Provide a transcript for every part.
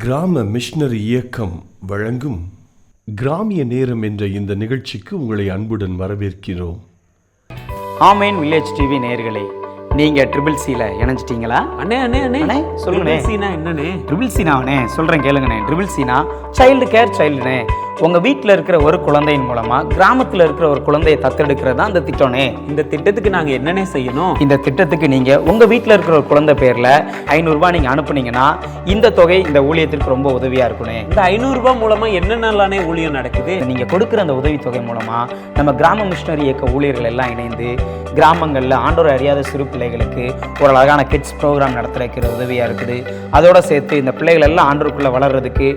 கிராம மிஷனரி இயக்கம் வழங்கும் கிராமிய நேரம் என்ற இந்த நிகழ்ச்சிக்கு உங்களை அன்புடன் வரவேற்கிறோம். ஆமேன் வில்லேஜ் டிவி நேயர்களே, நீங்க ட்ரிபிள் சில இணைஞ்சிட்டீங்களா? அண்ணே சொல்லுங்க. சீனா என்னண்ணே? ட்ரிபிள் சீனாவனே சொல்றேன் கேளுங்கண்ணே. ட்ரிபிள் சீனா சைல்டு கேர் சைல்டுனே. உங்க வீட்டில் இருக்கிற ஒரு குழந்தையின் மூலமா கிராமத்தில் இருக்கிற ஒரு குழந்தையை தத்தெடுக்கிறது தான் இந்த திட்டம்னே. இந்த திட்டத்துக்கு நாங்க என்னண்ணே செய்யணும்? இந்த திட்டத்துக்கு நீங்க உங்க வீட்டில் இருக்கிற ஒரு குழந்தை பேர்ல 500 ரூபாய் நீங்க அனுப்புனீங்கன்னா இந்த தொகை இந்த ஊழியத்திற்கு ரொம்ப உதவியா இருக்குனே. இந்த 500 ரூபாய் மூலமா என்னென்னலானே ஊழியம் நடக்குது? நீங்க கொடுக்குற அந்த உதவி தொகை மூலமா நம்ம கிராம மிஷனரி இயக்க ஊழியர்கள் எல்லாம் இணைந்து கிராமங்களில் ஆண்டோரை அறியாத சிறு பிள்ளைகளுக்கு ஒரு அழகான கிட்ஸ் ப்ரோக்ராம் நடத்துறதுக்கு உதவியா இருக்குது. அதோட சேர்த்து இந்த பிள்ளைகள் எல்லாம் ஆண்டோருக்குள்ள வளர்றதுக்கு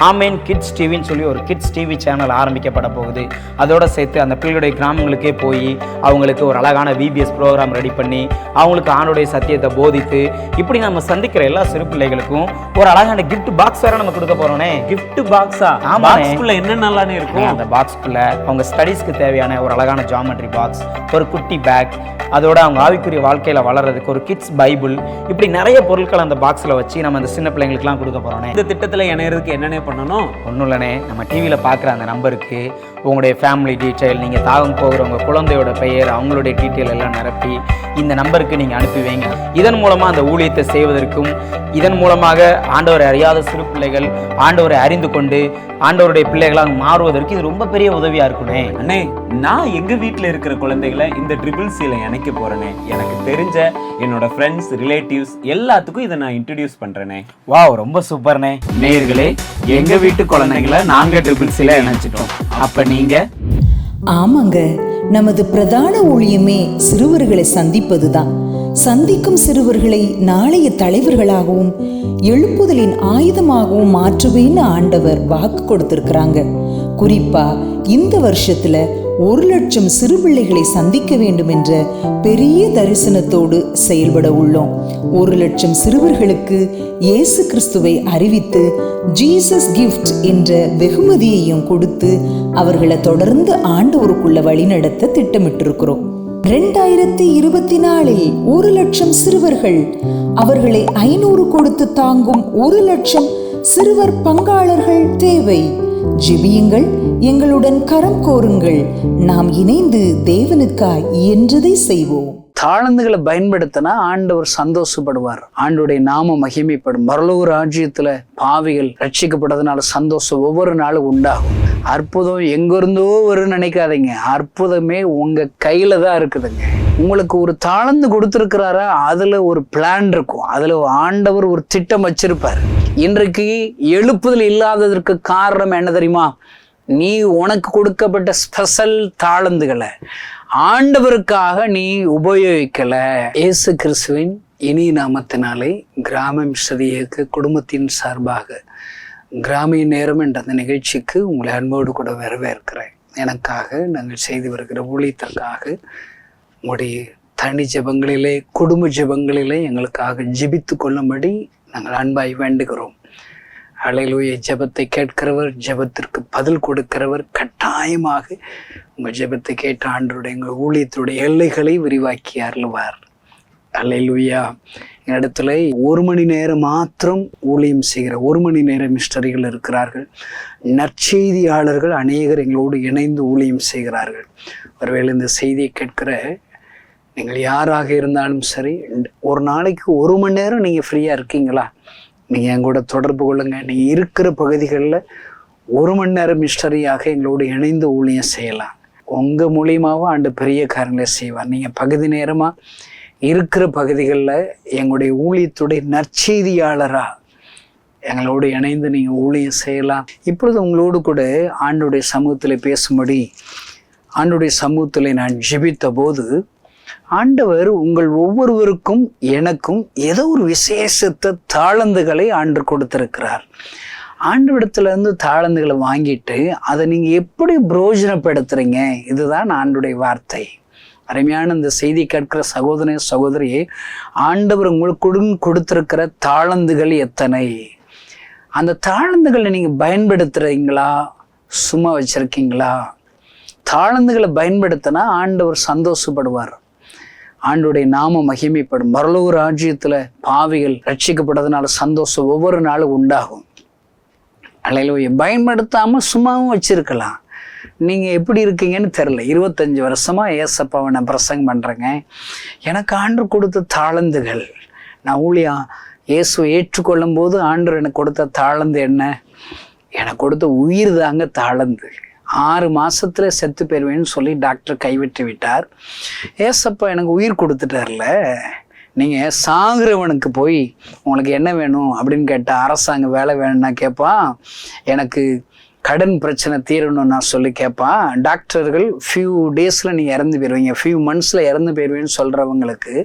ஆமேன் கிட்ஸ் டிவின்னு சொல்லி ஒரு கிட்ஸ் டிவி சேனல் ஆரம்பிக்கப்பட போகுது. அதோட சேர்த்து அந்த பிள்ளைகளுடைய கிராமங்களுக்கே போய் அவங்களுக்கு ஒரு அழகான விபிஎஸ் ப்ரோக்ராம் ரெடி பண்ணி அவங்களுக்கு ஆண்டோடைய சத்தியத்தை போதித்து இப்படி நம்ம சந்திக்கிற எல்லா சிறு பிள்ளைகளுக்கும் ஒரு அழகான கிஃப்ட் பாக்ஸ் வேற நம்ம கொடுக்க போறோனே. கிஃப்ட் பாக்ஸா? பாக்ஸ்க்குள்ள என்னென்னலானே இருக்கும்? அந்த பாக்ஸ்க்குள்ள அவங்க ஸ்டடீஸ்க்கு தேவையான ஒரு அழகான ஜாமெட்ரி பாக்ஸ், ஒரு குட்டி பேக், அதோட அவங்க ஆவிக்குரிய வாழ்க்கையில வளர்றதுக்கு ஒரு கிட்ஸ் பைபிள், இப்படி நிறைய பொருட்கள் அந்த பாக்ஸ்ல வச்சு நம்ம அந்த சின்ன பிள்ளைங்களுக்குலாம் கொடுக்க போறோம். இந்த திட்டத்துல இணையறதுக்கு என்னென்ன பண்ணணும்? ஒன்றும் இல்லைனே, நம்ம டிவியில பார்க்குற அந்த நம்பருக்கு உங்களுடைய ஃபேமிலி டீட்டெயில், நீங்கள் தாகம் போகிற உங்கள் குழந்தையோட பெயர், அவங்களுடைய டீட்டெயில் எல்லாம் நிரப்பி இந்த நம்பருக்கு நீங்கள் அனுப்பி வைங்க. இதன் மூலமாக அந்த ஊழியத்தை செய்வதற்கும் இதன் மூலமாக ஆண்டவரை அறியாத சிறு பிள்ளைகள் ஆண்டவரை அறிந்து கொண்டு ஆண்டவருடைய பிள்ளைகளாக மாறுவதற்கு இது ரொம்ப பெரிய உதவியாக இருக்குனே. அண்ணே, நான் எங்கள் வீட்டில் இருக்கிற குழந்தைகளை இந்த ட்ரிபிள் சில இணைக்க போகிறேனே. எனக்கு தெரிஞ்ச என்னோட ஃப்ரெண்ட்ஸ், ரிலேட்டிவ்ஸ் எல்லாத்துக்கும் இதை நான் இன்ட்ரடியூஸ் பண்ணுறேனே. வாவ், ரொம்ப சூப்பர்னே. நேயர்களே, எங்கள் வீட்டு குழந்தைகளை நாங்கள் ட்ரிபிள் சில இணைச்சிட்டோம். அப்போ நீங்கள்? ஆமாங்க, நமது பிரதான ஊழியமே சிறுவர்களை சந்திப்பதுதான். சந்திக்கும் சிறுவர்களை நாளைய தலைவர்களாகவும் எழுப்புதலின் ஆயுதமாகவும் மாற்றுவேன்னு ஆண்டவர் வாக்கு கொடுத்திருக்கிறாங்க. குறிப்பா இந்த வருஷத்துல 1,00,000 சிறு பிள்ளைகளை சந்திக்க வேண்டும் என்ற பெரிய தரிசனத்தோடு செயல்பட உள்ளோம். 1,00,000 சிறுவர்களுக்கு இயேசு கிறிஸ்துவை அறிவித்து ஜீசஸ் கிஃப்ட் என்ற வெகுமதியையும் கொடுத்து அவர்களை தொடர்ந்து ஆண்டவருக்குள்ள வழிநடத்த திட்டமிட்டிருக்கிறோம். 2024 1,00,000 சிறுவர்கள், அவர்களை 500 கொடுத்து தாங்கும் 1,00,000 சிறுவர் பங்காளர்கள் தேவை. ஜெபியுங்கள், எங்களுடன் கரம் கோருங்கள், நாம் இணைந்து தேவனுக்காய் இயன்றதை செய்வோம். தாளந்துகளை பயன்படுத்தினா ஆண்டவர் சந்தோஷப்படுவார், ஆண்டோடைய நாம மகிமைப்படும். பரலோக ராஜ்யத்துல பாவிகள் ரட்சிக்கப்பட்டதுனால சந்தோஷம் ஒவ்வொரு நாளும் உண்டாகும். அற்புதம் எங்கிருந்தோ வரும்னு நினைக்காதீங்க, அற்புதமே உங்க கையில தான் இருக்குதுங்க. உங்களுக்கு ஒரு தாளந்து கொடுத்துருக்கிறாரா, அதுல ஒரு பிளான் இருக்கும், அதுல ஆண்டவர் ஒரு திட்டம் வச்சிருப்பார். இன்றைக்கு எழுப்புதல் இல்லாததற்கு காரணம் என்ன தெரியுமா? நீ உனக்கு கொடுக்கப்பட்ட ஸ்பெஷல் தாளந்துகளை ஆண்டவருக்காக நீ உபயோகிக்கல. இயேசு கிறிஸ்துவின் இனி நாமத்தினாலே கிராம மிஷனரி இயக்க குடும்பத்தின் சார்பாக கிராமிய நேரம் என்ற அந்த நிகழ்ச்சிக்கு உங்களை அன்போடு கூட வரவேற்கிறேன். எனக்காக நாங்கள் செய்து வருகிற ஊழியத்திற்காக உங்களுடைய தனி ஜெபங்களிலே, குடும்ப ஜெபங்களிலே எங்களுக்காக ஜெபித்து கொள்ளும்படி நாங்கள் அன்பாய் வேண்டுகிறோம். அல்லேலூயா. ஜெபத்தை கேட்கிறவர், ஜெபத்திற்கு பதில் கொடுக்கிறவர் கட்டாயமாக உங்கள் ஜெபத்தை கேட்ட ஆண்டவருடைய எங்கள் ஊழியத்துடைய எல்லைகளை விரிவாக்கி அருள்வார். அல்லேலூயா. இடத்துல 1 மணி நேரம் மாத்திரம் ஊழியம் செய்கிற 1 மணி நேர மிஸ்டரிகள் இருக்கிறார்கள். நற்செய்தியாளர்கள் அநேகர் எங்களோடு இணைந்து ஊழியம் செய்கிறார்கள். ஒருவேளை இந்த செய்தியை கேட்கிற நீங்கள் யாராக இருந்தாலும் சரி, ஒரு நாளைக்கு 1 மணி நேரம் நீங்கள் ஃப்ரீயாக இருக்கீங்களா? நீங்கள் என் கூட தொடர்பு கொள்ளுங்க. நீங்கள் இருக்கிற பகுதிகளில் 1 மணி நேரம் மிஸ்டரியாக எங்களோடு இணைந்து ஊழியம் செய்யலாம். உங்கள் மூலியமாகவும் ஆண்டு பெரிய காரியங்களை செய்வார். நீங்கள் பகுதி நேரமாக இருக்கிற பகுதிகளில் எங்களுடைய ஊழியத்துடைய நற்செய்தியாளராக எங்களோடு இணைந்து நீங்கள் ஊழியம் செய்யலாம். இப்பொழுது உங்களோடு கூட ஆண்டுடைய சமூகத்தில் பேசும்படி ஆண்டுடைய சமூகத்தில் நான் ஜெபித்த போது ஆண்டவர் உங்கள் ஒவ்வொருவருக்கும் எனக்கும் ஏதோ ஒரு விசேஷத்தை தாளந்துகளை ஆண்டு கொடுத்திருக்கிறார். ஆண்டவரிடத்துலேருந்து தாளந்துகளை வாங்கிட்டு அதை நீங்கள் எப்படி பிரயோஜனப்படுத்துறீங்க, இதுதான் ஆண்டுடைய வார்த்தை. அருமையான இந்த செய்தி கேட்கிற சகோதர சகோதரியே, ஆண்டவர் உங்களுக்கு கொடுத்திருக்கிற தாளந்துகள் எத்தனை? அந்த தாளந்துகளை நீங்கள் பயன்படுத்துறீங்களா, சும்மா வச்சிருக்கீங்களா? தாளந்துகளை பயன்படுத்தினா ஆண்டவர் சந்தோஷப்படுவார், ஆண்டோடைய நாம மகிமைப்படும். பரலோக ராஜ்யத்துல பாவிகள் ரட்சிக்கப்பட்டதுனால சந்தோஷம் ஒவ்வொரு நாளும் உண்டாகும். அல்லேலூயா. பயன்படுத்தாமல் சும்மாவும் வச்சுருக்கலாம். நீங்கள் எப்படி இருக்கீங்கன்னு தெரில. 25 வருஷமாக ஏசப்பாவை நான் பிரசங்கம் பண்ணுறேங்க. எனக்கு ஆண்டவர் கொடுத்த தாளந்துகள், நான் ஊழியம் இயேசுவை ஏற்றுக்கொள்ளும் போது ஆண்டவர் எனக்கு கொடுத்த தாளந்து என்ன? எனக்கு கொடுத்த உயிர் தாங்க தாளந்து. 6 மாசத்துல செத்து போயிருவேன்னு சொல்லி டாக்டர் கைவிட்டு விட்டார். ஏசப்பா எனக்கு உயிர் கொடுத்துட்டார்ல. நீங்கள் சாகுறவனுக்கு போய் உங்களுக்கு என்ன வேணும் அப்படின்னு கேட்டால் அரசாங்க வேலை வேணும்னா கேட்பான். எனக்கு கடன் பிரச்சனை தீரணும்னு நான் சொல்லி கேட்பான். டாக்டர்கள் ஃபியூ டேஸில் நீங்கள் இறந்து போயிடுவீங்க, ஃபியூ மந்த்ஸில் இறந்து போயிடுவேன்னு சொல்கிறவங்களுக்கு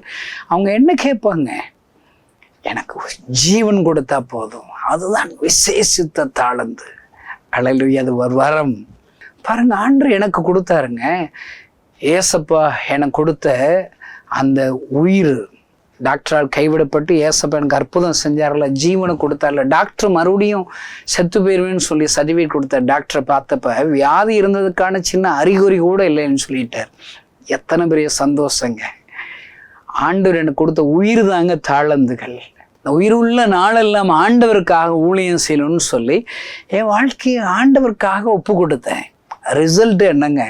அவங்க என்ன கேட்பாங்க? எனக்கு ஜீவன் கொடுத்தா போதும். அதுதான் விசேஷித்த தாளந்து. அல்லேலூயா. அது ஒரு வரம் பாருங்க. ஆண்டவர் எனக்கு கொடுத்தாருங்க. ஏசப்பா எனக்கு கொடுத்த அந்த உயிர் டாக்டரால் கைவிடப்பட்டு ஏசப்பா எனக்கு அற்புதம் செஞ்சார்ல, ஜீவனை கொடுத்தார்ல. டாக்டர் மறுபடியும் செத்து போயிருவேன்னு சொல்லி சர்டிஃபிகேட் கொடுத்த டாக்டரை பார்த்தப்ப வியாதி இருந்ததுக்கான சின்ன அறிகுறி கூட இல்லைன்னு சொல்லிட்டார். எத்தனை பெரிய சந்தோஷங்க. ஆண்டவர் எனக்கு கொடுத்த உயிர் தாங்க தாளந்துகள். உயிருள்ள நாளெல்லாம் ஆண்டவருக்காக ஊழியம் செய்யணும்னு சொல்லி என் வாழ்க்கையை ஆண்டவருக்காக ஒப்பு கொடுத்தேன். ரிசல்ட் என்னங்க?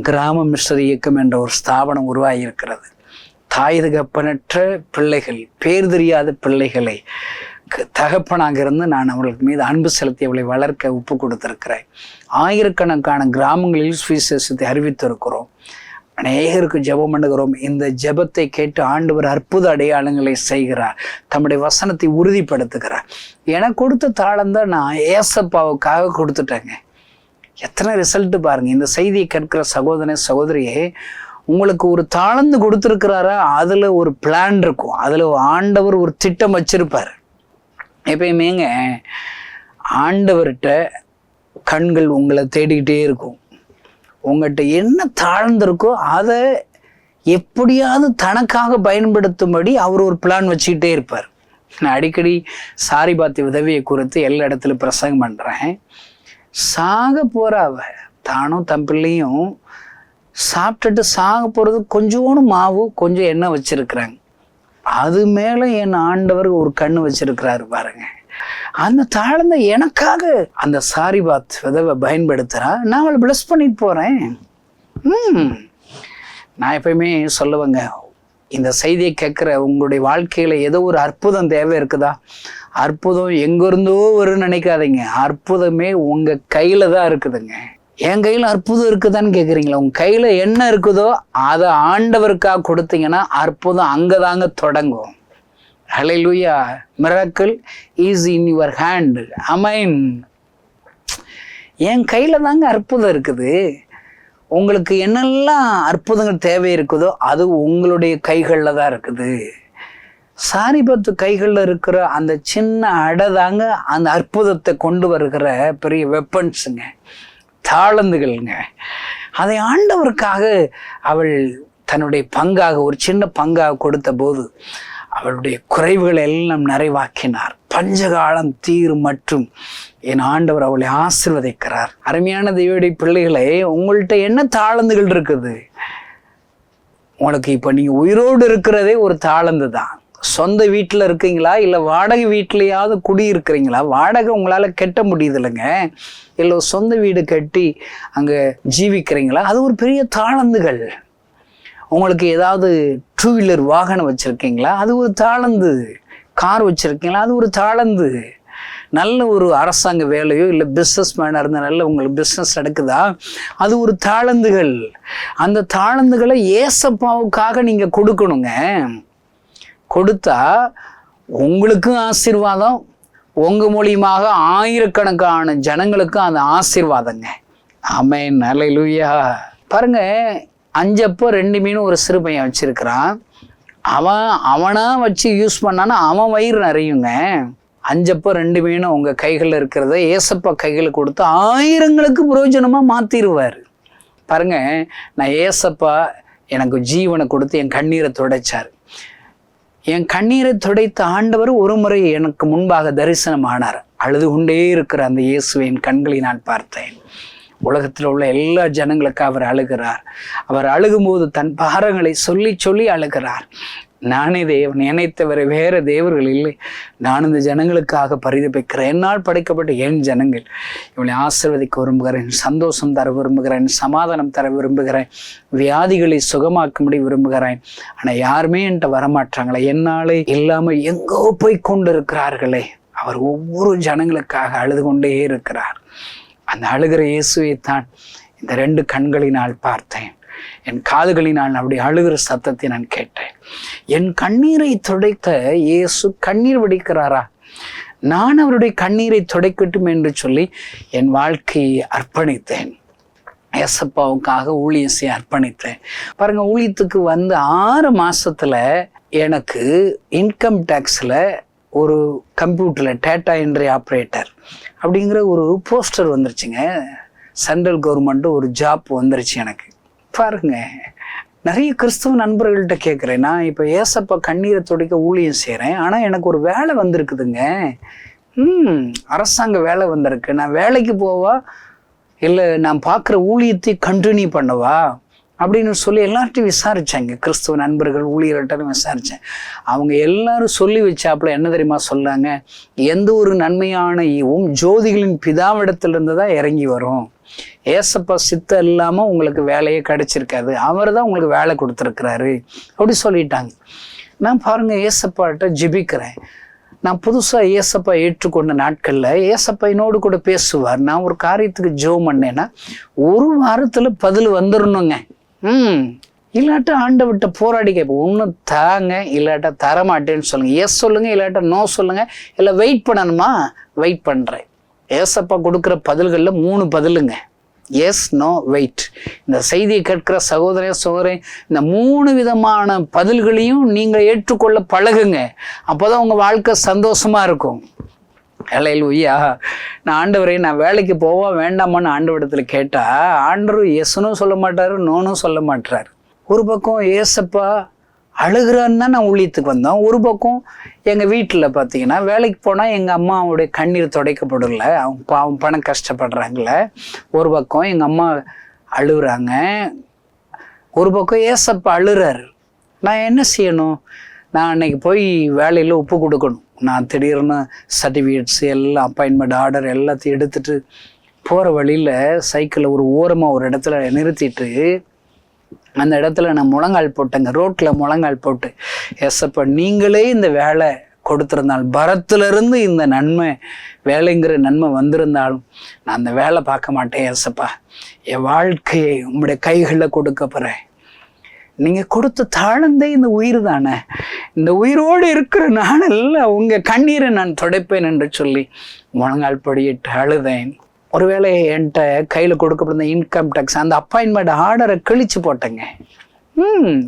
கிராம மிஷனரி இயக்கம் என்ற ஒரு ஸ்தாபனம் உருவாகி இருக்கிறது. தாய் தகப்பனற்ற பிள்ளைகள், பேர் தெரியாத பிள்ளைகளை தகப்பனாக இருந்து நான் அவர்களுக்கு மீது அன்பு செலுத்தி அவளை வளர்க்க ஒப்பு கொடுத்திருக்கிறேன். ஆயிரக்கணக்கான கிராமங்களில் சுவிசேஷத்தை அறிவித்திருக்கிறோம். அநேகருக்கு ஜெபம் பண்ணுகிறோம். இந்த ஜெபத்தை கேட்டு ஆண்டவர் அற்புத அடையாளங்களை செய்கிறார். தம்முடைய வசனத்தை உறுதிப்படுத்துகிறார். எனக்கு கொடுத்த தாளந்தான் நான் ஏசப்பாவுக்காக கொடுத்துட்டேங்க. எத்தனை ரிசல்ட் பாருங்க. இந்த செய்தியை கேட்கிற சகோதரனே சகோதரியே, உங்களுக்கு ஒரு தாளந்து கொடுத்துருக்கிறாரா, அதுல ஒரு பிளான் இருக்கும். அதுல ஆண்டவர் ஒரு திட்டம் வச்சிருப்பார். எப்பயுமேங்க ஆண்டவர்கிட்ட கண்கள் உங்களை தேடிக்கிட்டே இருக்கும். உங்கள்கிட்ட என்ன தாழ்ந்திருக்கோ அதை எப்படியாவது தனக்காக பயன்படுத்தும்படி அவர் ஒரு பிளான் வச்சுக்கிட்டே இருப்பார். நான் அடிக்கடி சாரிபாத்தி உதவியை குறித்து எல்லா இடத்துல பிரசங்கம் பண்ணுறேன். சாக போகிறாவ தானும் தன் பிள்ளையும் சாப்பிட்டுட்டு சாக போகிறது கொஞ்சோண்டு மாவு கொஞ்சம் எண்ணெய் வச்சுருக்குறாங்க. அது மேலே என் ஆண்டவர் ஒரு கண்ணு வச்சிருக்கிறாரு பாருங்க. அந்த தாழ்ந்த எனக்காக அந்த சாரிபாத் விதவை பயன்படுத்துகிறா. நான் அவளை பிளஸ் பண்ணிட்டு போகிறேன். நான் எப்பயுமே சொல்லுவேங்க, இந்த செய்தியை கேட்குற உங்களுடைய வாழ்க்கையில் ஏதோ ஒரு அற்புதம் தேவை இருக்குதா? அற்புதம் எங்கிருந்தோ வரும்னு நினைக்காதீங்க. அற்புதமே உங்கள் கையில் தான் இருக்குதுங்க. என் கையில் அற்புதம் இருக்குதான்னு கேட்குறீங்களா? உங்கள் கையில் என்ன இருக்குதோ அதை ஆண்டவருக்காக கொடுத்தீங்கன்னா அற்புதம் அங்கே தாங்க தொடங்கும். Hallelujah. Miracle is in your hand. Amen. என் கையில் தாங்க அற்புதம் இருக்குது. உங்களுக்கு என்னெல்லாம் அற்புதங்கள் தேவை இருக்குதோ அது உங்களுடைய கைகளில் தான் இருக்குது. சாரிபாத்து கைகளில் இருக்கிற அந்த சின்ன அடை தாங்க அந்த அற்புதத்தை கொண்டு வருகிற பெரிய வெப்பன்ஸுங்க, தாளந்துகள்ங்க. அதை ஆண்டவருக்காக அவள் தன்னுடைய பங்காக ஒரு சின்ன பங்காக கொடுத்த போது அவளுடைய குறைவுகளை எல்லாம் நிறைவாக்கினார். பஞ்சகாலம் தீர் மற்றும் என் ஆண்டவர் அவளை ஆசீர்வதிக்கிறார். அருமையான தேவனுடைய பிள்ளைகளே, உங்கள்கிட்ட என்ன தாளந்துகள் இருக்குது? உங்களுக்கு இப்போ நீங்கள் உயிரோடு இருக்கிறதே ஒரு தாளந்து தான். சொந்த வீட்டில் இருக்கீங்களா, இல்லை வாடகை வீட்லையாவது குடியிருக்கிறீங்களா? வாடகை உங்களால் கட்ட முடியுது இல்லைங்க, இல்லை சொந்த வீடு கட்டி அங்கே ஜீவிக்கிறீங்களா? அது ஒரு பெரிய தாளந்துகள். உங்களுக்கு ஏதாவது 2 வீலர் வாகனம் வச்சுருக்கீங்களா? அது ஒரு தாளந்து. கார் வச்சுருக்கீங்களா? அது ஒரு தாளந்து. நல்ல ஒரு அரசாங்க வேலையோ இல்லை பிஸ்னஸ் மேனாக இருந்தால் நல்ல உங்களுக்கு பிஸ்னஸ் நடக்குதா? அது ஒரு தாளந்துகள். அந்த தாளந்துகளை ஏசப்பாவுக்காக நீங்கள் கொடுக்கணுங்க. கொடுத்தா உங்களுக்கும் ஆசீர்வாதம், உங்கள் மூலியமாக ஆயிரக்கணக்கான ஜனங்களுக்கும் அந்த ஆசீர்வாதங்க. ஆமென். அல்லேலூயா. பாருங்க, 5 அப்போ 2 மீன் ஒரு சிறு பையன் வச்சிருக்கிறான். அவனா வச்சு யூஸ் பண்ணானா அவன் வயிறு நிறையுங்க. 5 அப்போ 2 மீன் உங்கள் கைகளில் இருக்கிறத ஏசப்பா கைகளில் கொடுத்து ஆயிரங்களுக்கு பிரயோஜனமாக மாற்றிடுவார். பாருங்க, நான் ஏசப்பா எனக்கு ஜீவனை கொடுத்து என் கண்ணீரை துடைச்சார். என் கண்ணீரை துடைத்த ஆண்டவர் ஒரு முறை எனக்கு முன்பாக தரிசனம் ஆனார். அழுது கொண்டே இருக்கிற அந்த இயேசுவின் கண்களை நான் பார்த்தேன். உலகத்தில் உள்ள எல்லா ஜனங்களுக்கு அவர் அழுகிறார். அவர் அழுகும்போது தன் பாரங்களை சொல்லி சொல்லி அழுகிறார். நானே தேவன், என்னை தவிர வேற தேவர்கள் இல்லை. நான் இந்த ஜனங்களுக்காக பரிதபிக்கிறேன். என்னால் படைக்கப்பட்ட என் ஜனங்கள், இவளை ஆசீர்வதிக்க விரும்புகிறேன், சந்தோஷம் தர விரும்புகிறேன், சமாதானம் தர விரும்புகிறேன், வியாதிகளை சுகமாக்கும்படி விரும்புகிறேன். ஆனால் யாருமே என்கிட்ட வரமாட்டாங்களே, என்னாலே இல்லாமல் எங்கோ போய் கொண்டு இருக்கிறார்களே. அவர் ஒவ்வொரு ஜனங்களுக்காக அழுது கொண்டே இருக்கிறார். அந்த அழுகிற இயேசுவைத்தான் இந்த 2 கண்களினால் பார்த்தேன். என் காதுகளினால் அப்படி அழுகிற சத்தத்தை நான் கேட்டேன். என் கண்ணீரை துடைக்க இயேசு கண்ணீர் வடிக்கிறாரா? நான் அவருடைய கண்ணீரை துடைக்கட்டும் என்று சொல்லி என் வாழ்க்கையை அர்ப்பணித்தேன். ஏசப்பாவுக்காக ஊழியம் செய்ய அர்ப்பணித்தேன். பாருங்க, ஊழியத்துக்கு வந்து 6 மாசத்துல எனக்கு இன்கம் டேக்ஸில் ஒரு கம்ப்யூட்டரில் டேட்டா என்ட்ரி ஆப்ரேட்டர் அப்படிங்கிற ஒரு போஸ்டர் வந்துருச்சுங்க. சென்ட்ரல் கவர்மெண்ட் ஒரு ஜாப் வந்துருச்சு எனக்கு. பாருங்க, நிறைய கிறிஸ்தவ நண்பர்கள்ட்ட கேட்குறேன், நான் இப்போ ஏசப்பா கண்ணீரை துடைக்க ஊழியம் செய்கிறேன், ஆனால் எனக்கு ஒரு வேலை வந்திருக்குதுங்க. அரசாங்க வேலை வந்திருக்கு. நான் வேலைக்கு போவா இல்லை நான் பார்க்குற ஊழியத்தை கண்டினியூ பண்ணவா அப்படின்னு சொல்லி எல்லார்ட்டையும் விசாரித்தாங்க. கிறிஸ்துவ நண்பர்கள் ஊழியர்கிட்ட விசாரித்தேன். அவங்க எல்லாரும் சொல்லி வச்சாப்புல என்ன தெரியுமா சொல்லாங்க? எந்த ஒரு நன்மையான ஈவும் ஜோதிகளின் பிதாவிடத்திலிருந்து தான் இறங்கி வரும். ஏசப்பா சித்தம் இல்லாமல் உங்களுக்கு வேலையே கிடைச்சிருக்காது, அவர் தான் உங்களுக்கு வேலை கொடுத்துருக்கிறாரு அப்படி சொல்லிட்டாங்க. நான் பாருங்க, ஏசப்பாட்ட ஜெபிக்கிறேன். நான் புதுசாக ஏசப்பா ஏற்றுக்கொண்ட நாட்களில் ஏசப்பா என்னோடு கூட பேசுவார். நான் ஒரு காரியத்துக்கு ஜெபம் பண்ணேன்னா 1 வாரத்தில் பதில் வந்துடணுங்க. இல்லாட்டா ஆண்டவர்கிட்ட போராடி கேட்போம், ஒன்று தாங்க, இல்லாட்டா தரமாட்டேன்னு சொல்லுங்க. எஸ் சொல்லுங்க, இல்லாட்டா நோ சொல்லுங்க, இல்லை வெயிட் பண்ணணுமா, வெயிட் பண்ணுறேன். ஏசப்பா கொடுக்குற பதில்களில் 3 பதிலுங்க. Yes, no, wait. இந்த செய்தியை கேட்கிற சகோதரன் இந்த 3 விதமான பதில்களையும் நீங்கள் ஏற்றுக்கொள்ள பழகுங்க. அப்போதான் உங்கள் வாழ்க்கை சந்தோஷமா இருக்கும். ஹல்லேலூயா. நான் ஆண்டவரே, நான் வேலைக்கு போவா வேண்டாமான்னு ஆண்டவரிடத்தில் கேட்டால் ஆண்டவர் எஸ்னும் சொல்ல மாட்டார், நோனும் சொல்ல மாட்டார். ஒரு பக்கம் ஏசப்பா அழுகிறான்னு தான் நான் ஊழியத்துக்கு வந்தோம். ஒரு பக்கம் எங்கள் வீட்டில் பார்த்தீங்கன்னா வேலைக்கு போனால் எங்கள் அம்மாவுடைய கண்ணீர் துடைக்கப்படல, அவங்க பாவம் பணம் கஷ்டப்படுறாங்கள. ஒரு பக்கம் எங்கள் அம்மா அழுகுறாங்க, ஒரு பக்கம் ஏசப்பா அழுறாரு. நான் என்ன செய்யணும்? நான் அன்னைக்கு போய் வேலையில் ஒப்பு கொடுக்கணும். நான் திடீர்னு சர்டிஃபிகேட்ஸ் எல்லாம் அப்பாயின்மெண்ட் ஆர்டர் எல்லாத்தையும் எடுத்துகிட்டு போகிற வழியில் சைக்கிளை ஒரு ஓரமாக ஒரு இடத்துல நிறுத்திட்டு அந்த இடத்துல நான் முழங்கால் போட்டேங்க. ரோட்டில் முழங்கால் போட்டு, ஏசப்பா நீங்களே இந்த வேலை கொடுத்துருந்தாலும், பரத்திலிருந்து இந்த நன்மை வேலைங்கிற நன்மை வந்திருந்தாலும் நான் அந்த வேலை பார்க்க மாட்டேன் ஏசப்பா. என் வாழ்க்கையை உங்களுடைய கைகளில் கொடுக்க போகிறேன். நீங்கள் கொடுத்த தாழ்ந்தே இந்த உயிர் தானே, இந்த உயிரோடு இருக்கிற நாளெல்லாம் உங்கள் கண்ணீரை நான் துடைப்பேன் என்று சொல்லி முழங்கால் படியிட்டு அழுதேன். ஒருவேளை என்கிட்ட கையில் கொடுக்கப்பட்ட இன்கம் டேக்ஸ் அந்த அப்பாயின்மெண்ட் ஆர்டரை கிழிச்சு போட்டேங்க.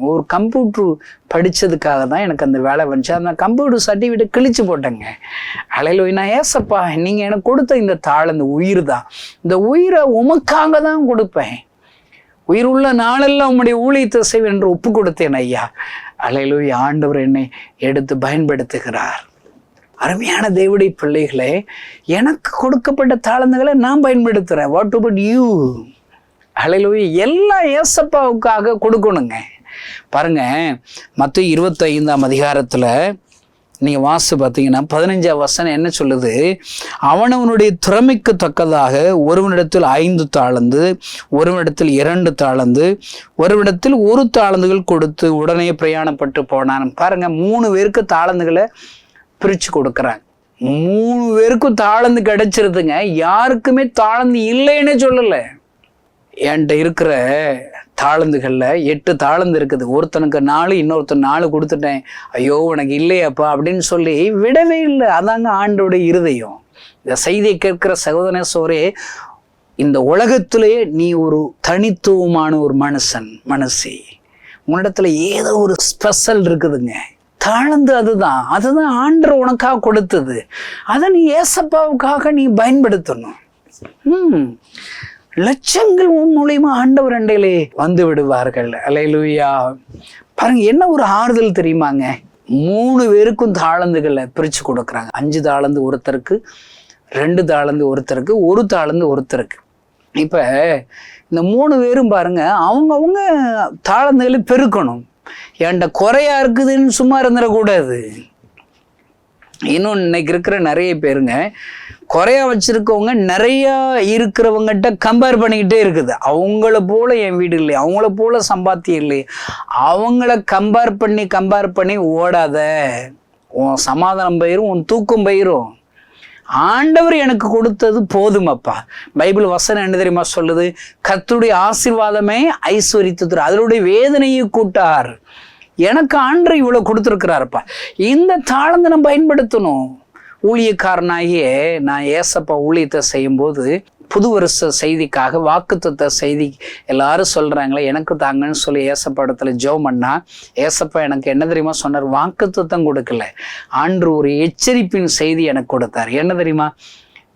ஒரு கம்ப்யூட்டர் படித்ததுக்காக தான் எனக்கு அந்த வேலை வந்துச்சு. அந்த கம்ப்யூட்டர் சர்டிஃபிகேட் கிழிச்சு போட்டேங்க. ஹல்லேலூயா. நான் ஏசப்பா, நீங்கள் எனக்கு கொடுத்த இந்த இந்த உயிர் தான், இந்த உயிரை உமக்காக தான் கொடுப்பேன். உயிர் உள்ள நாளெல்லாம் உம்முடைய ஊழியத்தை செய்வேன் என்று ஒப்பு கொடுத்தேன் ஐயா. ஹல்லேலூயா. ஆண்டவர் என்னை எடுத்து பயன்படுத்துகிறார். அருமையான தேவனுடைய பிள்ளைகளே, எனக்கு கொடுக்கப்பட்ட தாளந்துகளை நான் பயன்படுத்துகிறேன். What about you? ஹல்லேலூயா. எல்லாம் ஏசப்பாவுக்காக கொடுக்கணுங்க. பாருங்க, மத்தேயு 25ஆம் அதிகாரத்தில் நீங்கள் வாசி பார்த்தீங்கன்னா 15ஆம் வசனம் என்ன சொல்லுது? அவனவனுடைய திறமைக்கு தக்கதாக ஒருவனிடத்தில் 5 தாளந்து, ஒருவனிடத்தில் 2 தாளந்து, ஒருவனிடத்தில் 1 தாளந்துகள் கொடுத்து உடனே பிரயாணப்பட்டு போனான். பாருங்க, 3 பேருக்கு தாளந்துகளை பிரித்து கொடுக்குறாங்க. 3 பேருக்கும் தாளந்து கிடைச்சிருதுங்க. யாருக்குமே தாளந்து இல்லைன்னு சொல்லலை. என்கிட்ட இருக்கிற தாளந்துகளில் 8 தாளந்து இருக்குது. ஒருத்தனுக்கு 4, இன்னொருத்தன் 4 கொடுத்துட்டேன். ஐயோ உனக்கு இல்லையாப்பா அப்படின்னு சொல்லி விடவே இல்லை. அதாங்க ஆண்டோடைய இருதயம். இந்த செய்தியை கேட்கிற சகோதரனே, இந்த உலகத்திலேயே நீ ஒரு தனித்துவமான ஒரு மனுஷி. உன்னிடத்துல ஏதோ ஒரு ஸ்பெஷல் இருக்குதுங்க. தாழ்ந்து அதுதான் ஆண்டவர் உனக்காக கொடுத்தது. அதை நீ ஏசப்பாவுக்காக நீ பயன்படுத்தணும். லட்சங்கள் உன் மூலியமா ஆண்டவர் அண்டையிலே வந்து விடுவார்கள். அல்லேலூயா. பாருங்க, என்ன ஒரு ஆறுதல் தெரியுமாங்க? 3 பேருக்கும் தாளந்துகளை பிரிச்சு கொடுக்குறாங்க. 5 தாளந்து ஒருத்தருக்கு, 2 தாளந்து ஒருத்தருக்கு, 1 தாளந்து ஒருத்தருக்கு. இப்ப இந்த 3 பேரும் பாருங்க, அவங்கவுங்க தாளந்துகளை பெருக்கணும். என்கிட்ட குறையா இருக்குதுன்னு சும்மா இருந்துடக்கூடாது. இன்னும் இன்னைக்கு இருக்கிற நிறைய பேருங்க குறையா வச்சிருக்கவங்க நிறைய இருக்கிறவங்ககிட்ட கம்பேர் பண்ணிக்கிட்டே இருக்குது. அவங்கள போல என் வீடு இல்லையே, அவங்கள போல சம்பாத்தியம் இல்லையே, அவங்கள கம்பேர் பண்ணி ஓடாத. உன் சமாதானம் போயிரும், உன் தூக்கம் போயிரும். ஆண்டவர் எனக்கு கொடுத்தது போதுமப்பா. பைபிள் வசனம் என்ன தெரியுமா சொல்லுது? கர்த்தருடைய ஆசீர்வாதமே ஐஸ்வரித்து அதனுடைய வேதனையை கூட்டார். எனக்கு ஆண்டவர் இவ்வளவு கொடுத்துருக்கிறாருப்பா. இந்த தாளந்து நம்ம பயன்படுத்தணும். ஊழியக்காரனாகிய நான் ஏசப்பா ஊழியத்தை செய்யும்போது புது வருஷ செய்திக்காக வாக்குத்தத்த செய்தி எல்லாரும் சொல்றாங்களே எனக்கு தாங்கன்னு சொல்லி ஏசப்பா இடத்துல ஜெபம் பண்ணா, ஏசப்பா எனக்கு என்ன தெரியுமா சொன்னார்? வாக்குத்தத்தம் கொடுக்கல, ஆண்டு ஒரு எச்சரிப்பின் செய்தி எனக்கு கொடுத்தார். என்ன தெரியுமா?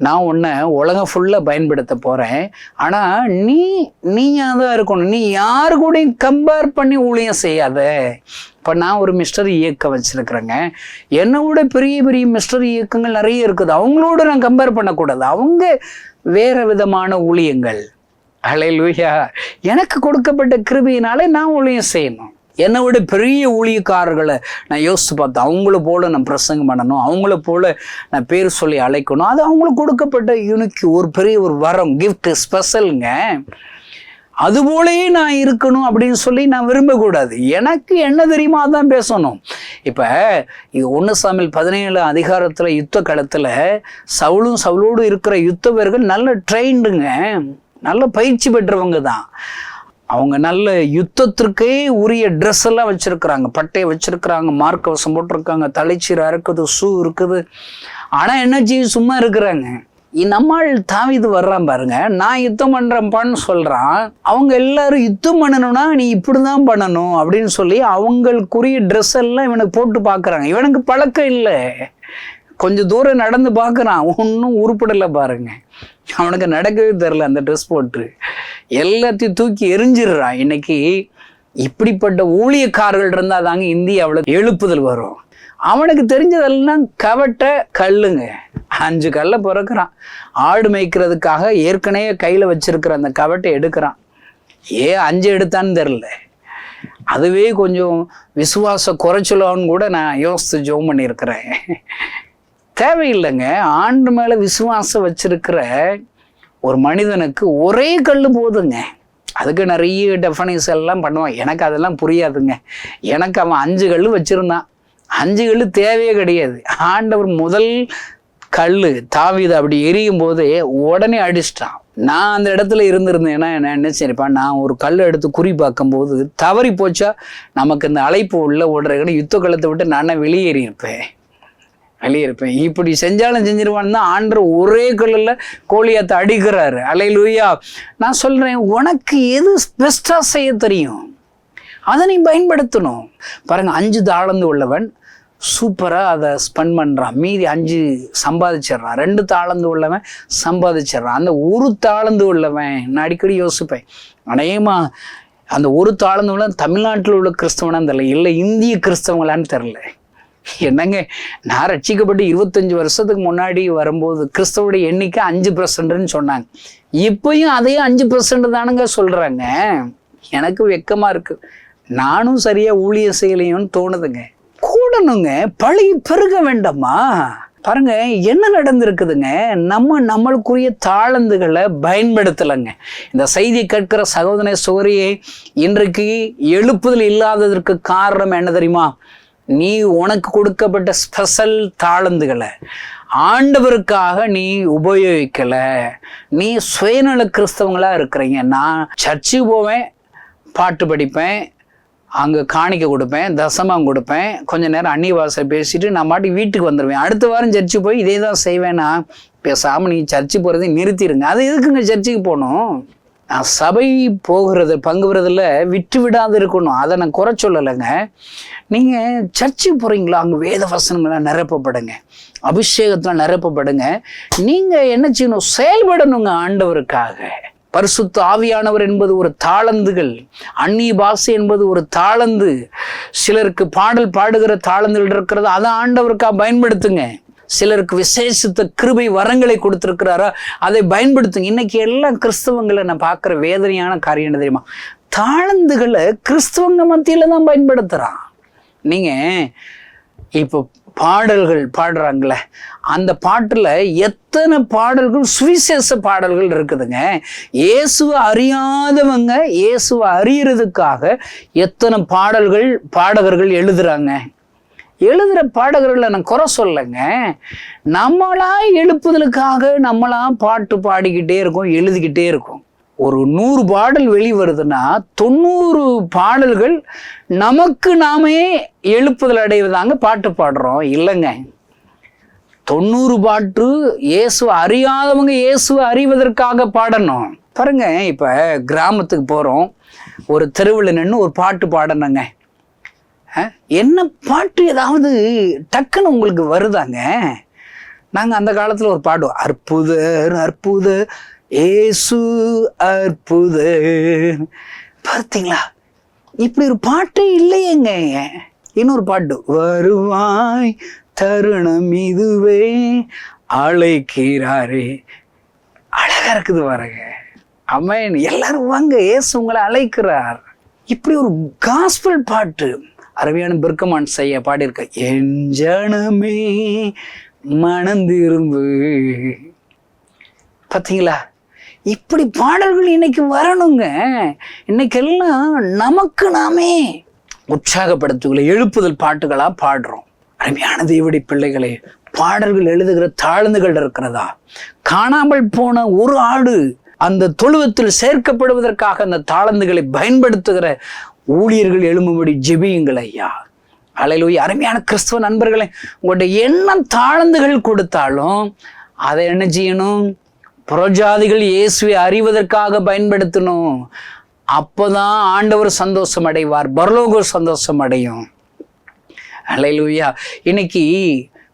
நான் உன்னை உலகம் ஃபுல்லாக பயன்படுத்த போகிறேன், ஆனால் நீயாக தான் இருக்கணும். நீ யாரு கூடயும் கம்பேர் பண்ணி ஊழியம் செய்யாத. இப்போ நான் ஒரு மிஸ்டரி இயக்கம் வச்சுருக்கிறேங்க. என்னை விட பெரிய பெரிய மிஸ்டரி இயக்கங்கள் நிறைய இருக்குது. அவங்களோட நான் கம்பேர் பண்ணக்கூடாது. அவங்க வேறு விதமான ஊழியங்கள். ஹல்லேலூயா. எனக்கு கொடுக்கப்பட்ட கிருபையினாலே நான் ஊழியம் செய்யணும். என்னை விட பெரிய ஊழியக்காரர்களை நான் யோசித்து பார்த்தேன். அவங்கள போல நான் பிரசங்கம் பண்ணணும், அவங்கள போல நான் பேர் சொல்லி அழைக்கணும். அது அவங்களுக்கு கொடுக்கப்பட்ட யூனிக்கு ஒரு பெரிய ஒரு வரம், கிஃப்ட், ஸ்பெஷலுங்க. அதுபோலயே நான் இருக்கணும் அப்படின்னு சொல்லி நான் விரும்பக்கூடாது. எனக்கு என்ன தெரியுமா அதான் பேசணும். இப்போ இது 1 சாமுவேல் 17 அதிகாரத்தில் யுத்த களத்தில் சவுலோடு இருக்கிற யுத்த வீரர்கள் நல்ல ட்ரெயின்டுங்க, நல்ல பயிற்சி பெற்றவங்க தான். அவங்க நல்ல யுத்தத்திற்கே உரிய ட்ரெஸ் எல்லாம் வச்சிருக்கிறாங்க, பட்டையை வச்சிருக்கிறாங்க, மார்க்கவசம் போட்டிருக்காங்க, தலைச்சீரை இருக்குது, ஷூ இருக்குது. ஆனால் என்ன செய்ய சும்மா இருக்கிறாங்க. நம்மால் தாவீது வர்றான் பாருங்க, நான் யுத்தம் பண்றேன்ப்பான்னு சொல்றான். அவங்க எல்லாரும் யுத்தம் பண்ணணும்னா நீ இப்படிதான் பண்ணணும் அப்படின்னு சொல்லி அவங்களுக்குரிய ட்ரெஸ் எல்லாம் இவனுக்கு போட்டு பார்க்குறாங்க. இவனுக்கு பழக்கம் இல்லை, கொஞ்சம் தூரம் நடந்து பார்க்குறான், ஒன்றும் உருப்படலை பாருங்க. அவனுக்கு நடக்கவே தெரில அந்த ட்ரெஸ் போட்டு. எல்லாத்தையும் தூக்கி எரிஞ்சிடுறான். இன்னைக்கு இப்படிப்பட்ட ஊழியக்காரர்கள் இருந்தால் தாங்க இந்தியாவில் எழுப்புதல் வரும். அவனுக்கு தெரிஞ்சதெல்லாம் கவட்ட கல்லுங்க. 5 கல்லை பிறக்கிறான். ஆடு மேய்க்கிறதுக்காக ஏற்கனவே கையில் வச்சிருக்கிற அந்த கவட்டை எடுக்கிறான். 5 எடுத்தான்னு தெரில. அதுவே கொஞ்சம் விசுவாச குறைச்சலான்னு கூட நான் யோசித்து ஜெபம் பண்ணியிருக்கிறேன். தேவையில்லைங்க. ஆண்டு மேலே விசுவாசம் வச்சிருக்கிற ஒரு மனிதனுக்கு ஒரே கல் போதுங்க. அதுக்கு நிறைய டெஃபனிஷன் எல்லாம் பண்ணுவான். எனக்கு அதெல்லாம் புரியாதுங்க. எனக்கு அவன் 5 கல் வச்சிருந்தான். 5 கல் தேவையே கிடையாது. ஆண்டவர் முதல் கல் தாவீது அப்படி எரியும் போது உடனே அடிச்சிட்டான். நான் அந்த இடத்துல இருந்திருந்தேன்னா என்ன நினைச்சிருப்பேன், நான் ஒரு கல் எடுத்து குறி பார்க்கும்போது தவறி போச்சா நமக்கு இந்த அழைப்பு உள்ள ஓடுறதுன்னு யுத்த களத்தை விட்டு நானே வெளியேறியிருப்பேன். இப்படி செஞ்சாலும் செஞ்சிருவான்னு தான் ஆண்டவர் ஒரே கல்லில் கோலியாத்தை அடிக்கிறாரு. அல்லேலூயா. நான் சொல்றேன், உனக்கு எது பெஸ்டா செய்ய தெரியும் அதை நீ பயன்படுத்தணும். பாருங்க, 5 தாளந்து உள்ளவன் சூப்பராக அதை ஸ்பெண்ட் பண்ணுறான், மீதி 5 சம்பாதிச்சிட்றான். 2 தாளந்து உள்ளவன் சம்பாதிச்சிட்றான். அந்த 1 தாளந்து உள்ளவன் நான் அடிக்கடி யோசிப்பேன், அநேகமாக அந்த 1 தாளந்து உள்ள தமிழ்நாட்டில் உள்ள கிறிஸ்தவனான்னு தெரில, இல்லை இந்திய கிறிஸ்தவங்களான்னு தெரில. என்னங்க, நான் ரட்சிக்கப்பட்டு 25 வருஷத்துக்கு முன்னாடி வரும்போது கிறிஸ்தவோடைய எண்ணிக்கை 5% சொன்னாங்க. இப்பயும் அதே 5% தானுங்க சொல்கிறாங்க. எனக்கு வெக்கமாக இருக்கு. நானும் சரியாக ஊழியம் செய்யலையோன்னு தோணுதுங்க. கூடணுங்க, பழகி பெருக வேண்டாமா? பாருங்க என்ன நடந்திருக்குதுங்க. நம்மளுக்குரிய தாளந்துகளை பயன்படுத்தலைங்க. இந்த செய்தி கேட்கிற சகோதர சோரியை இன்றைக்கு எழுப்புதல் இல்லாததற்கு காரணம் என்ன தெரியுமா? நீ உனக்கு கொடுக்கப்பட்ட ஸ்பெஷல் தாளந்துகளை ஆண்டவருக்காக நீ உபயோகிக்கல. நீ சுயநல கிறிஸ்தவங்களா இருக்கிறீங்க. நான் சர்ச்சுக்கு போவேன், பாட்டு படிப்பேன், அங்கே காணிக்க கொடுப்பேன், தசமம் கொடுப்பேன், கொஞ்ச நேரம் அந்நிய பாஷை பேசிட்டு நான் மாட்டி வீட்டுக்கு வந்துடுவேன். அடுத்த வாரம் சர்ச்சுக்கு போய் இதே தான் செய்வேன்னா பேசாமல் நீ சர்ச்சு போகிறதை நிறுத்திடுங்க. அது எதுக்குங்க சர்ச்சுக்கு போகணும்? நான் சபை போகிறது பங்குறதுல விட்டு விடாது இருக்கணும். அதை நான் குறை சொல்லலைங்க. நீங்கள் சர்ச்சுக்கு போகிறீங்களா, அங்கே வேத வசனங்கள்லாம் நிரப்பப்படுங்க, அபிஷேகத்தில் நிரப்பப்படுங்க. நீங்கள் என்ன செய்யணும்? செயல்படணுங்க ஆண்டவருக்காக. பரிசுத்த ஆவியானவர் என்பது ஒரு தாளந்துகள், அந்நிய பாஷை என்பது ஒரு தாளந்து. சிலருக்கு பாடல் பாடுகிற தாளந்துகள் இருக்கிறது, அதை ஆண்டவருக்காக பயன்படுத்துங்க. சிலருக்கு விசேஷத்த கிருபை வரங்களை கொடுத்துருக்கிறாரா, அதை பயன்படுத்துங்க. இன்னைக்கு எல்லா கிறிஸ்தவங்களை நான் பார்க்குற வேதனையான காரியம் என்ன தெரியுமா? தாளந்துகளை கிறிஸ்துவங்க மத்தியில தான் பயன்படுத்துறான். நீங்க இப்போ பாடல்கள் பாடுறாங்களே, அந்த பாட்டுல எத்தனை பாடல்கள் சுவிசேஷ பாடல்கள் இருக்குதுங்க. இயேசுவை அறியாதவங்க இயேசுவை அறியறதுக்காக எத்தனை பாடகர்கள் எழுதுறாங்க. எழுதுற பாடகர்களை நான் குறை சொல்லங்க. நம்மளா எழுப்புதலுக்காக நம்மளா பாட்டு பாடிக்கிட்டே இருக்கோம், எழுதிக்கிட்டே இருக்கோம். ஒரு 100 பாடல் வெளிவருதுன்னா 90 பாடல்கள் நமக்கு நாமே எழுப்புதல் அடைவதாங்க பாட்டு பாடுறோம் இல்லைங்க. 90 பாட்டு இயேசுவை அறியாதவங்க இயேசுவை அறிவதற்காக பாடணும். பாருங்க, இப்ப கிராமத்துக்கு போறோம், ஒரு தெருவில் நின்று ஒரு பாட்டு பாடணுங்க. என்ன பாட்டு ஏதாவது டக்குன்னு உங்களுக்கு வருதாங்க? நாங்கள் அந்த காலத்தில் ஒரு பாடுவோம், அற்புதர் அற்புதர் ஏசு அற்புதர். பார்த்தீங்களா, இப்படி ஒரு பாட்டு இல்லையேங்க. இன்னொரு பாட்டு, வருவாய் தருணம் இதுவே அழைக்கிறாரே. அழகா இருக்குது பாருங்க. ஆமென். எல்லாரும் வாங்க, ஏசு உங்களை அழைக்கிறார். இப்படி ஒரு காஸ்பல் பாட்டு அருமையான பெர்கமான் செய்ய பாடியிருக்க, என் ஜனமே மனந்திரும்பு. பார்த்தீங்களா, இப்படி பாடல்கள் இன்னைக்கு வரணுங்க. இன்னைக்கெல்லாம் நமக்கு நாமே உற்சாகப்படுத்துகளை எழுப்புதல் பாட்டுகளா பாடுறோம். அருமையான தேவனுடைய பிள்ளைகளே, பாடல்கள் எழுதுகிற தாழ்ந்துகள் இருக்கிறதா? காணாமல் போன ஒரு ஆடு அந்த தொழுவத்தில் சேர்க்கப்படுவதற்காக அந்த தாளந்துகளை பயன்படுத்துகிற ஊழியர்கள் எழும்பும்படி ஜெபியுங்கள் ஐயா. அல்லேலூயா. அருமையான கிறிஸ்துவ நண்பர்களே, உங்களுடைய எண்ணம் தாழ்ந்துகள் கொடுத்தாலும் அதை என்ன செய்யணும்? புறஜாதிகள் இயேசுவை அறிவதற்காக பயன்படுத்தணும். அப்போதான் ஆண்டவர் சந்தோஷம் அடைவார், பரலோக சந்தோஷம் அடையும். அல்லேலூயா. இன்னைக்கு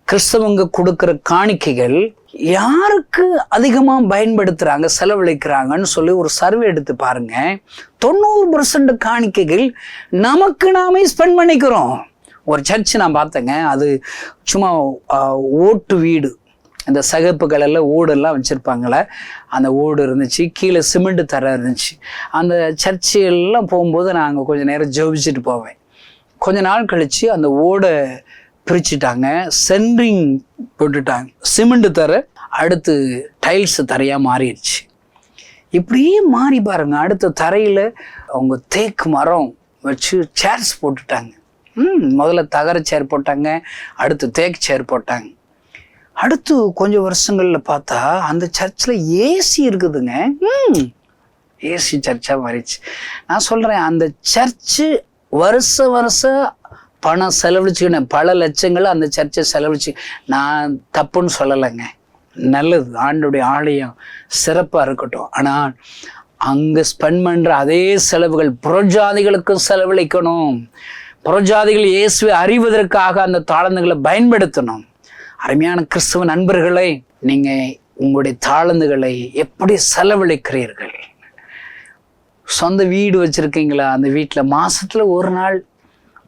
கிறிஸ்தவங்க கொடுக்கிற காணிக்கைகள் யாருக்கு அதிகமாக பயன்படுத்துகிறாங்க, செலவழிக்கிறாங்கன்னு சொல்லி ஒரு சர்வே எடுத்து பாருங்க. 90% காணிக்கைகள் நமக்கு நாமே ஸ்பெண்ட் பண்ணிக்கிறோம். ஒரு சர்ச் நான் பார்த்தேங்க, அது சும்மா ஓட்டு வீடு, இந்த சகப்புகள் எல்லாம் ஓடெல்லாம் வச்சுருப்பாங்களே, அந்த ஓடு இருந்துச்சு, கீழே சிமெண்ட் தர இருந்துச்சு. அந்த சர்ச்சு எல்லாம் போகும்போது நாங்கள் கொஞ்சம் நேரம் ஜெபிச்சுட்டு போவேன். கொஞ்ச நாள் கழித்து அந்த ஓடை பிரிச்சுட்டாங்க, சென்ட்ரிங் போட்டுட்டாங்க, சிமெண்ட் தர அடுத்து டைல்ஸ் தரையாக மாறிடுச்சு. இப்படியே மாறி பாருங்க. அடுத்த தரையில் அவங்க தேக்கு மரம் வச்சு சேர்ஸ் போட்டுட்டாங்க. முதல்ல தகர சேர் போட்டாங்க, அடுத்து தேக்கு சேர் போட்டாங்க. அடுத்து கொஞ்சம் வருஷங்களில் பார்த்தா அந்த சர்ச்சில் ஏசி இருக்குதுங்க. ஏசி சர்ச்சாக மாறிடுச்சு. நான் சொல்கிறேன், அந்த சர்ச்சு வருஷம் பணம் செலவழிச்சுக்கினேன், பல லட்சங்கள் அந்த சர்ச்சை செலவழிச்சு. நான் தப்புன்னு சொல்லலைங்க, நல்லது, ஆண்டுடைய ஆலயம் சிறப்பாக இருக்கட்டும். ஆனால் அங்கே ஸ்பெண்ட் பண்ணுற அதே செலவுகள் புறஜாதிகளுக்கும் செலவழிக்கணும். புறஜாதிகள் இயேசுவை அறிவதற்காக அந்த தாளந்துகளை பயன்படுத்தணும். அருமையான கிறிஸ்துவ நண்பர்களை, நீங்கள் உங்களுடைய தாளந்துகளை எப்படி செலவழிக்கிறீர்கள்? சொந்த வீடு வச்சுருக்கீங்களா? அந்த வீட்டில் மாதத்தில் ஒரு நாள்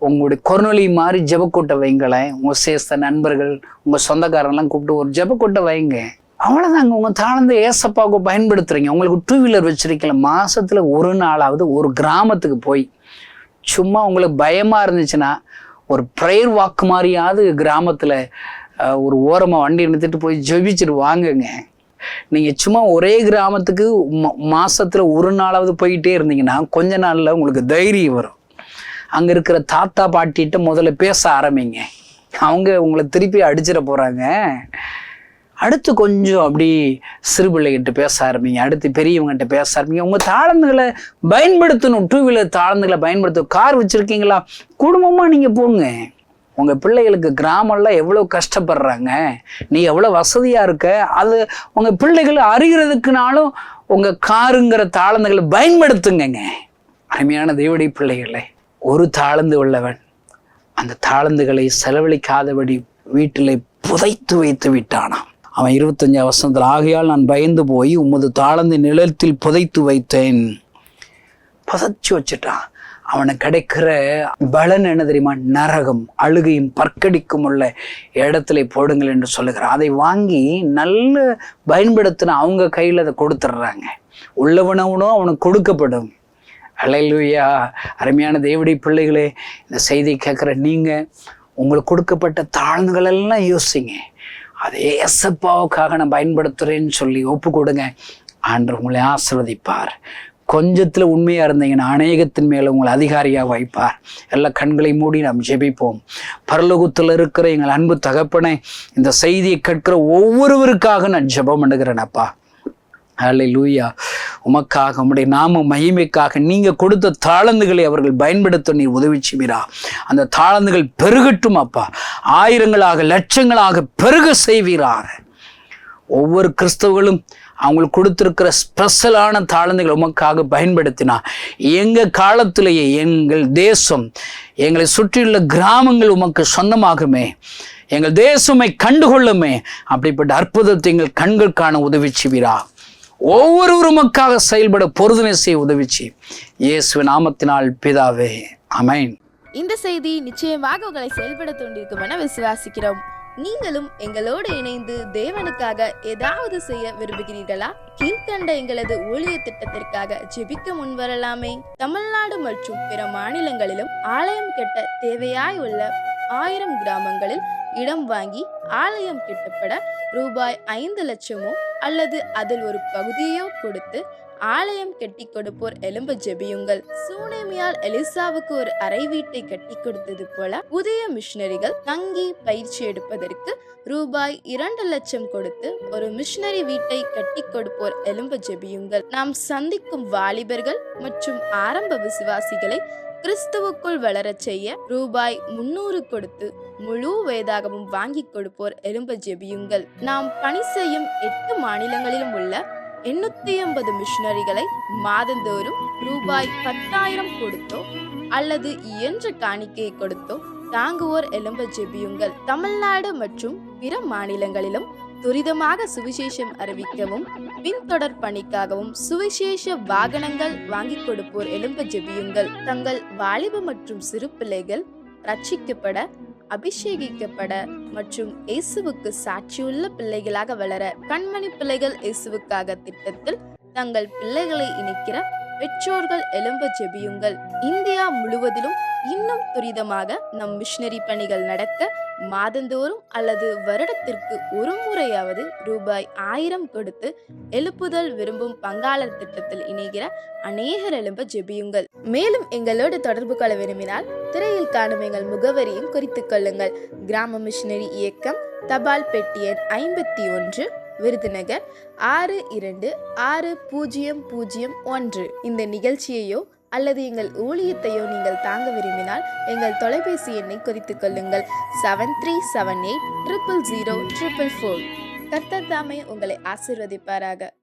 உங்களுடைய கொரோனொலி மாதிரி ஜெபக்கூட்டை வைங்களேன். உங்கள் சேஸ்த நண்பர்கள், உங்கள் சொந்தக்காரங்களாம் கூப்பிட்டு ஒரு ஜெபக்கூட்டை வைங்க. அவ்வளோதாங்க. உங்கள் தாளந்து ஏசப்பாவுக்கு பயன்படுத்துகிறீங்க. உங்களுக்கு 2 வீலர் வச்சுருக்கீங்களா? மாதத்தில் ஒரு நாளாவது ஒரு கிராமத்துக்கு போய், சும்மா உங்களுக்கு பயமாக இருந்துச்சுன்னா ஒரு ப்ரேயர் வாக்கு மாதிரியாவது கிராமத்தில் ஒரு ஓரமாக வண்டி நிறுத்திட்டு போய் ஜெபிச்சுட்டு வாங்குங்க. நீங்கள் சும்மா ஒரே கிராமத்துக்கு மாதத்தில் ஒரு நாளாவது போயிட்டே இருந்தீங்கன்னா கொஞ்ச நாளில் உங்களுக்கு தைரியம் வரும். அங்கே இருக்கிற தாத்தா பாட்டிகிட்ட முதல்ல பேச ஆரம்பிங்க. அவங்க உங்களை திருப்பி அடிச்சிட போகிறாங்க. அடுத்து கொஞ்சம் அப்படி சிறு பிள்ளைகிட்ட பேச ஆரம்பிங்க. அடுத்து பெரியவங்ககிட்ட பேச ஆரம்பிங்க. உங்கள் தாளந்துகளை பயன்படுத்தணும். 2 வீலர் தாளந்துகளை பயன்படுத்தணும். கார் வச்சுருக்கீங்களா? குடும்பமாக நீங்கள் போங்க. உங்கள் பிள்ளைகளுக்கு கிராமம்லாம் எவ்வளோ கஷ்டப்படுறாங்க, நீ எவ்வளோ வசதியாக இருக்க, அது உங்கள் பிள்ளைகள் அறிகிறதுக்குனாலும் உங்கள் காருங்கிற தாளந்துகளை பயன்படுத்துங்க. அருமையான தேவனுடைய பிள்ளைகளை, ஒரு தாளந்து உள்ளவன் அந்த தாளந்துகளை செலவழிக்காதபடி வீட்டிலே புதைத்து வைத்து விட்டானாம். அவன் 25 வசனத்தில், ஆகையால் நான் பயந்து போய் உமது தாளந்து நிலத்தில் புதைத்து வைத்தேன். புதைச்சி வச்சுட்டான். அவனுக்கு கிடைக்கிற பலன் என்ன தெரியுமா? நரகம், அழுகையும் பற்கடிக்கும் உள்ள இடத்துல போடுங்கள் என்று சொல்லுகிறார். அதை வாங்கி நல்ல பயன்படுத்தின அவங்க கையில் அதை கொடுத்துட்றாங்க. உள்ளவனவனும் அவனுக்கு கொடுக்கப்படும். ஹல்லேலூயா. அருமையான தேவனுடைய பிள்ளைகளே, இந்த செய்தி கேட்குற நீங்கள் உங்களுக்கு கொடுக்கப்பட்ட தாழ்ந்துகள் எல்லாம் யோசிங்க. அதை ஏசப்பாவுக்காக நான் பயன்படுத்துகிறேன்னு சொல்லி ஒப்பு கொடுங்க. ஆண்டவர் உங்களை ஆசீர்வதிப்பார். கொஞ்சத்தில் உண்மையாக இருந்தீங்கன்னா அநேகத்தின் மேலே உங்களை அதிகாரியாக வைப்பார். எல்லா கண்களை மூடி நாம் ஜெபிப்போம். பரலோகத்தில் இருக்கிற எங்கள் அன்பு தகப்பனே, இந்த செய்தியை கேட்கிற ஒவ்வொருவருக்காக நான் ஜெபம் பண்ணுகிறேன் அப்பா. ஹல்லேலூயா. உமக்காக, உம்முடைய நாம மகிமைக்காக நீங்கள் கொடுத்த தாளந்துகளை அவர்கள் பயன்படுத்த நீர் உதவி செய்வீரா. அந்த தாளந்துகள் பெருகட்டும் அப்பா. ஆயிரங்களாக லட்சங்களாக பெருக செய்வீராக. ஒவ்வொரு கிறிஸ்தவர்களும் அவங்களுக்கு கொடுத்திருக்கிற ஸ்பெஷலான தாளந்துகளை உமக்காக பயன்படுத்தினா எங்கள் காலத்திலேயே எங்கள் தேசம், எங்களை சுற்றியுள்ள கிராமங்கள் உமக்கு சொந்தமாகுமே. எங்கள் தேசமை கண்டுகொள்ளுமே. அப்படிப்பட்ட அற்புதத்தை எங்கள் கண்கள் காண உதவி செய்வீரா. ஒவ்வொருவரும் உமக்காக செயல்பட பொருதுனை செய்ய உதவிச்சு இயேசு நாமத்தினால் பிதாவே, ஆமென். இந்த செய்தி நிச்சயமாக உங்களை செயல்பட தூண்டிருக்கும் என விசுவாசிக்கிறோம். நீங்களும் எங்களோடு இணைந்து தேவனுக்காக ஏதாவது செய்ய விரும்புகிறீர்களா? கீழ்கண்ட எங்களது ஊழிய திட்டத்திற்காக ஜெபிக்க முன்வரலாமே. தமிழ்நாடு மற்றும் பிற மாநிலங்களிலும் ஆலயம் கட்ட தேவையாய் உள்ள 1000 கிராமங்களில் இடம் வாங்கி ஆலயம் கட்டப்பட ரூபாய் 5 லட்சமோ அல்லது அதில் ஒரு பகுதியோ கொடுத்து ஆலயம் கட்டி கொடுப்போர் எழும்ப ஜெபியுங்கள். சூனேமியால் எலிசாவுக்கு ஒரு அறை வீட்டை கட்டி கொடுத்தது போல புதிய மிஷனரிகள் தங்கி பயிற்சி எடுப்பதற்கு ரூபாய் 2 லட்சம் கொடுத்து ஒரு மிஷனரி வீட்டை கட்டி கொடுப்போர் எழும்ப ஜெபியுங்கள். நாம் சந்திக்கும் வாலிபர்கள் மற்றும் ஆரம்ப விசுவாசிகளை கிறிஸ்துவுக்குள் வளரச் செய்ய ரூபாய் 300 கொடுத்து முழு வேதாகமும் வாங்கி கொடுப்போர் எழும்ப ஜெபியுங்கள். நாம் பணி செய்யும் 8 மாநிலங்களிலும் உள்ள 880 மிஷனரிகளை மாதந்தோறும் ரூபாய் 10,000 கொடுத்தோ அல்லது இயன்ற காணிக்கையை கொடுத்தோ தாங்குவோர் எழும்ப ஜெபியுங்கள். தமிழ்நாடு மற்றும் பிற மாநிலங்களிலும் துரிதமாக சுவிசேஷம் அறிவிக்கவும் பின்தொடர் பணிக்காகவும் சுவிசேஷ வாகனங்கள் வாங்கி கொடுப்போர் எழும்ப ஜெபியுங்கள். தங்கள் வாலிப மற்றும் சிறு பிள்ளைகள் ரட்சிக்கப்பட, அபிஷேகிக்கப்பட மற்றும் இயேசுவுக்கு சாட்சியுள்ள பிள்ளைகளாக வளர கண்மணி பிள்ளைகள் இயேசுவுக்காக திட்டத்தில் தங்கள் பிள்ளைகளை இணைக்கிற பெற்றோர்கள் எழும்ப ஜெபியுங்கள். இந்தியா முழுவதிலும் இன்னும் துரிதமாக நம் மிஷனரி பணிகள் நடக்க மாதந்தோறும் அல்லது வருடத்திற்கு ஒரு முறையாவது ரூபாய் 1000 கொடுத்து எழுப்புதல் விரும்பும் பங்காளர் திட்டத்தில் இணைகிற அநேகர் எழும்ப ஜெபியுங்கள். மேலும் எங்களோடு தொடர்பு கொள்ள விரும்பினால் திரையில் காணும் எங்கள் முகவரியும் குறித்துக் கொள்ளுங்கள். கிராம மிஷனரி இயக்கம், தபால் பெட்டி எண் 51, விருதுநகர் 626001. இந்த நிகழ்ச்சியையோ அல்லது எங்கள் ஊழியத்தையோ நீங்கள் தாங்க விரும்பினால் எங்கள் தொலைபேசி எண்ணை குறித்துக் கொள்ளுங்கள். 7378000444. கர்த்தர் தாமே உங்களை ஆசீர்வதிப்பாராக.